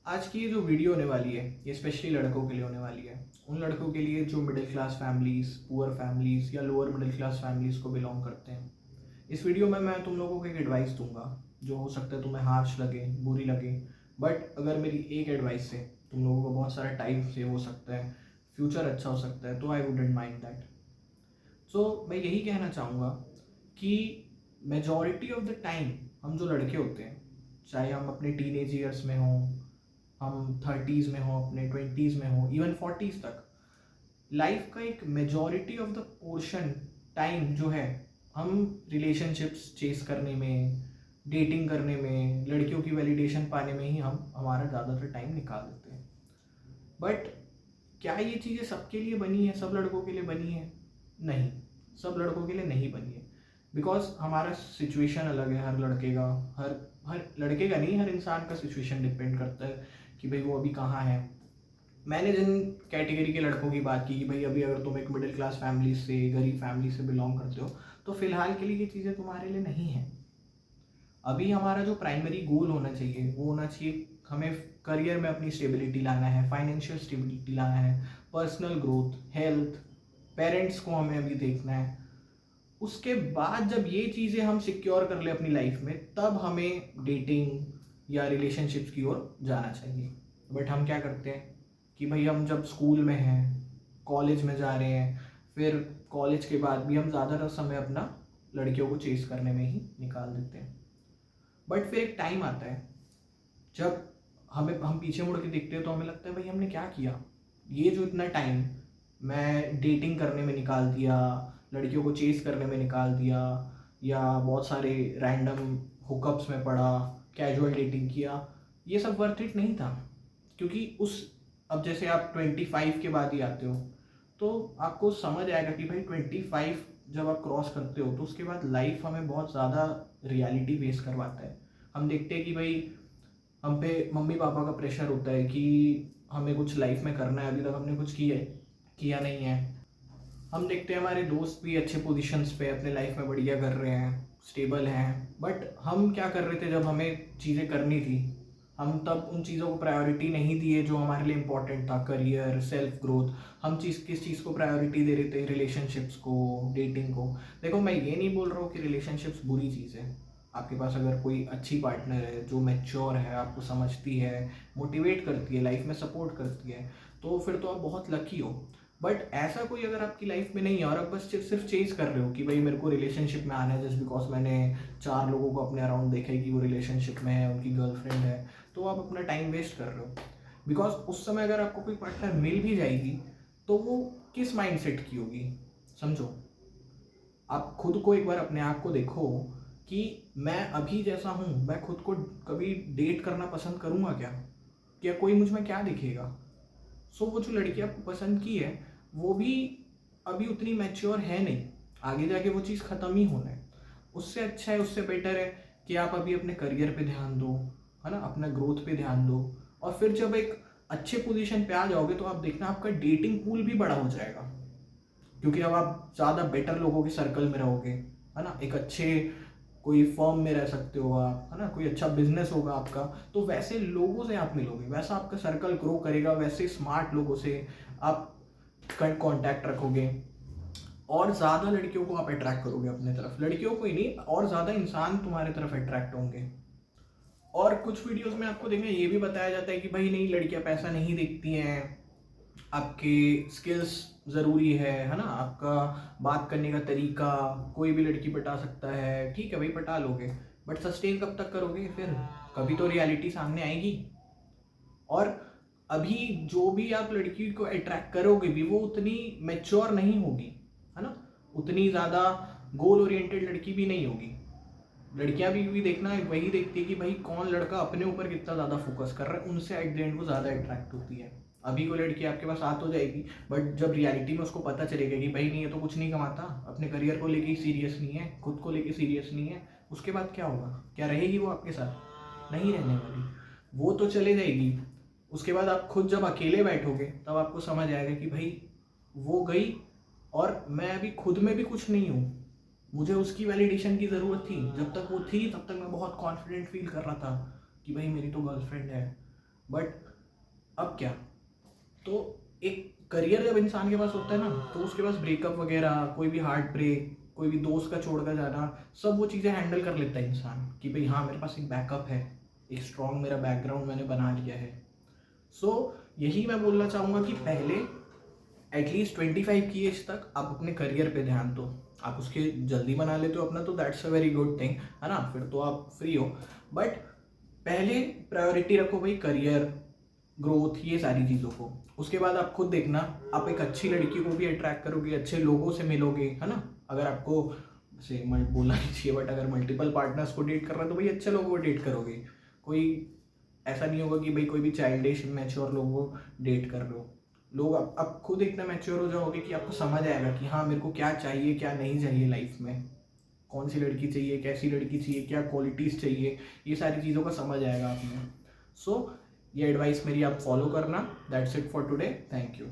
आज की ये जो वीडियो होने वाली है ये स्पेशली लड़कों के लिए होने वाली है। उन लड़कों के लिए जो middle class families, poor families या लोअर मिडिल क्लास फैमिलीज़ को बिलोंग करते हैं। इस वीडियो में मैं तुम लोगों को एक एडवाइस दूंगा जो हो सकता है तुम्हें हार्श लगे, बुरी लगे, बट अगर मेरी एक एडवाइस से तुम लोगों को बहुत सारा टाइम सेव हो सकता है, फ्यूचर अच्छा हो सकता है, तो आई वुडेंट माइंड दैट। सो मैं यही कहना चाहूँगा कि मेजॉरिटी ऑफ द टाइम हम जो लड़के होते हैं, चाहे हम अपने टीनेज ईयर्स में हों, हम थर्टीज़ में हो, अपने ट्वेंटीज़ में हो, इवन फोर्टीज़ तक, लाइफ का एक majority of the portion time जो है हम रिलेशनशिप्स चेस करने में, डेटिंग करने में, लड़कियों की वैलिडेशन पाने में ही हम हमारा ज़्यादातर टाइम निकाल देते हैं। बट क्या ये चीज़ें सबके लिए बनी है, सब लड़कों के लिए बनी है? नहीं, सब लड़कों के लिए नहीं बनी है। बिकॉज हमारा सिचुएशन अलग है, हर लड़के का, हर हर लड़के का नहीं, हर इंसान का सिचुएशन डिपेंड करता है कि भाई वो अभी कहाँ है। मैंने जिन कैटेगरी के लड़कों की बात की कि भाई अभी अगर तुम एक मिडिल क्लास फैमिली से, गरीब फैमिली से बिलोंग करते हो, तो फिलहाल के लिए ये चीज़ें तुम्हारे लिए नहीं हैं। अभी हमारा जो प्राइमरी गोल होना चाहिए वो होना चाहिए, हमें करियर में अपनी स्टेबिलिटी लाना है, फाइनेंशियल स्टेबिलिटी लाना है, पर्सनल ग्रोथ, हेल्थ, पेरेंट्स को हमें अभी देखना है। उसके बाद जब ये चीज़ें हम सिक्योर कर ले अपनी लाइफ में, तब हमें डेटिंग या रिलेशनशिप्स की ओर जाना चाहिए। बट हम क्या करते हैं कि भाई हम जब स्कूल में हैं, कॉलेज में जा रहे हैं, फिर कॉलेज के बाद भी हम ज़्यादातर समय अपना लड़कियों को चेस करने में ही निकाल देते हैं। बट फिर एक टाइम आता है जब हम पीछे मुड़ के देखते हैं तो हमें लगता है भाई हमने क्या किया, ये जो इतना टाइम मैं डेटिंग करने में निकाल दिया, लड़कियों को चेस करने में निकाल दिया, या बहुत सारे रैंडम हुकअप्स में पड़ा, कैजुअल डेटिंग किया, ये सब वर्थ इट नहीं था। क्योंकि उस अब जैसे आप 25 के बाद ही आते हो तो आपको समझ आएगा कि भाई 25 जब आप क्रॉस करते हो तो उसके बाद लाइफ हमें बहुत ज़्यादा रियलिटी फेस करवाता है। हम देखते हैं कि भाई हम पे मम्मी पापा का प्रेशर होता है कि हमें कुछ लाइफ में करना है, अभी तक हमने कुछ किया नहीं है। हम देखते हैं हमारे दोस्त भी अच्छे पोजीशंस पे अपने लाइफ में बढ़िया कर रहे हैं, स्टेबल हैं, बट हम क्या कर रहे थे जब हमें चीज़ें करनी थी, हम तब उन चीज़ों को प्रायोरिटी नहीं दिए जो हमारे लिए इम्पोर्टेंट था, करियर, सेल्फ ग्रोथ। हम किस चीज़ को प्रायोरिटी दे रहे थे? रिलेशनशिप्स को, डेटिंग को। देखो मैं ये नहीं बोल रहा हूँ कि रिलेशनशिप्स बुरी चीज़ है। आपके पास अगर कोई अच्छी पार्टनर है जो मैच्योर है, आपको समझती है, मोटिवेट करती है, लाइफ में सपोर्ट करती है, तो फिर तो आप बहुत लकी हो। बट ऐसा कोई अगर आपकी लाइफ में नहीं है और आप बस सिर्फ चेज कर रहे हो कि भाई मेरे को रिलेशनशिप में आना है जस्ट बिकॉज मैंने 4 लोगों को अपने अराउंड देखा है कि वो रिलेशनशिप में है, उनकी गर्लफ्रेंड है, तो आप अपना टाइम वेस्ट कर रहे हो। बिकॉज उस समय अगर आपको कोई पार्टनर मिल भी जाएगी तो वो किस माइंड सेट की होगी, समझो। आप खुद को एक बार अपने आप को देखो कि मैं अभी जैसा हूँ, मैं खुद को कभी डेट करना पसंद करूँगा क्या कोई मुझ में क्या दिखेगा? सो वो जो लड़की आपको पसंद की है वो भी अभी उतनी मैच्योर है नहीं, आगे जाके वो चीज़ ख़त्म ही होना है। उससे अच्छा है, उससे बेटर है कि आप अभी अपने करियर पे ध्यान दो, है ना, अपना ग्रोथ पे ध्यान दो। और फिर जब एक अच्छे पोजीशन पे आ जाओगे तो आप देखना आपका डेटिंग पूल भी बड़ा हो जाएगा, क्योंकि अब आप ज़्यादा बेटर लोगों के सर्कल में रहोगे, है ना, एक अच्छे कोई फर्म में रह सकते हो आप, है ना, कोई अच्छा बिजनेस होगा आपका, तो वैसे लोगों से आप मिलोगे, वैसा आपका सर्कल ग्रो करेगा, वैसे स्मार्ट लोगों से आप कांटेक्ट रखोगे, और ज़्यादा लड़कियों को आप अट्रैक्ट करोगे अपने तरफ, लड़कियों को ही नहीं, और ज़्यादा इंसान तुम्हारे तरफ अट्रैक्ट होंगे। और कुछ वीडियोस में आपको देखना ये भी बताया जाता है कि भाई नहीं, लड़कियां पैसा नहीं देखती हैं, आपके स्किल्स ज़रूरी है ना, आपका बात करने का तरीका, कोई भी लड़की पटा सकता है, ठीक है भाई पटा लोगे, बट सस्टेन कब तक करोगे? फिर कभी तो रियलिटी सामने आएगी। और अभी जो भी आप लड़की को अट्रैक्ट करोगे भी वो उतनी मेच्योर नहीं होगी, है ना, उतनी ज़्यादा गोल ओरिएंटेड लड़की भी नहीं होगी। लड़कियां भी देखना वही देखती है कि भाई कौन लड़का अपने ऊपर कितना ज़्यादा फोकस कर रहा है, उनसे एट द एंड वो ज़्यादा अट्रैक्ट होती है। अभी कोई लड़की आपके पास आ तो जाएगी, बट जब रियलिटी में उसको पता चलेगा कि भाई नहीं, ये तो कुछ नहीं कमाता, अपने करियर को लेके सीरियस नहीं है, खुद को लेके सीरियस नहीं है, उसके बाद क्या होगा? क्या रहेगी वो आपके साथ? नहीं रहने वाली, वो तो चले जाएगी। उसके बाद आप खुद जब अकेले बैठोगे तब आपको समझ आएगा कि भाई वो गई और मैं अभी खुद में भी कुछ नहीं हूँ। मुझे उसकी वैलिडेशन की ज़रूरत थी, जब तक वो थी तब तक मैं बहुत कॉन्फिडेंट फील कर रहा था कि भाई मेरी तो गर्लफ्रेंड है, बट अब क्या, तो एक करियर जब इंसान के पास होता है ना, तो उसके पास ब्रेकअप वगैरह, कोई भी हार्ट ब्रेक, कोई भी दोस्त का छोड़ कर जाना, सब वो चीज़ें हैंडल कर लेता है इंसान कि भाई हाँ मेरे पास एक बैकअप है, एक स्ट्रॉन्ग मेरा बैकग्राउंड मैंने बना लिया है। सो यही मैं बोलना चाहूँगा कि पहले एटलीस्ट 25 की एज तक आप अपने करियर पे ध्यान दो। आप उसके जल्दी बना लेते हो अपना तो that's a very good thing, है ना, फिर तो आप फ्री हो। बट पहले प्रायोरिटी रखो भाई करियर, ग्रोथ, ये सारी चीज़ों को। उसके बाद आप खुद देखना, आप एक अच्छी लड़की को भी अट्रैक्ट करोगे, अच्छे लोगों से मिलोगे, है ना। अगर आपको से बोलना नहीं चाहिए बट अगर मल्टीपल पार्टनर्स को डेट कर रहा है तो भाई अच्छे लोगों को डेट करोगे। कोई ऐसा नहीं होगा कि भाई कोई भी चाइल्डिश मैच्योर लोगों को डेट कर लो। लोग अब खुद इतना मैच्योर हो जाओगे कि आपको समझ आएगा कि हाँ मेरे को क्या चाहिए क्या नहीं चाहिए लाइफ में, कौन सी लड़की चाहिए, कैसी लड़की चाहिए, क्या क्वालिटीज़ चाहिए, ये सारी चीज़ों का समझ आएगा आप में। सो ये एडवाइस मेरी आप फॉलो करना। That's it for today, thank you.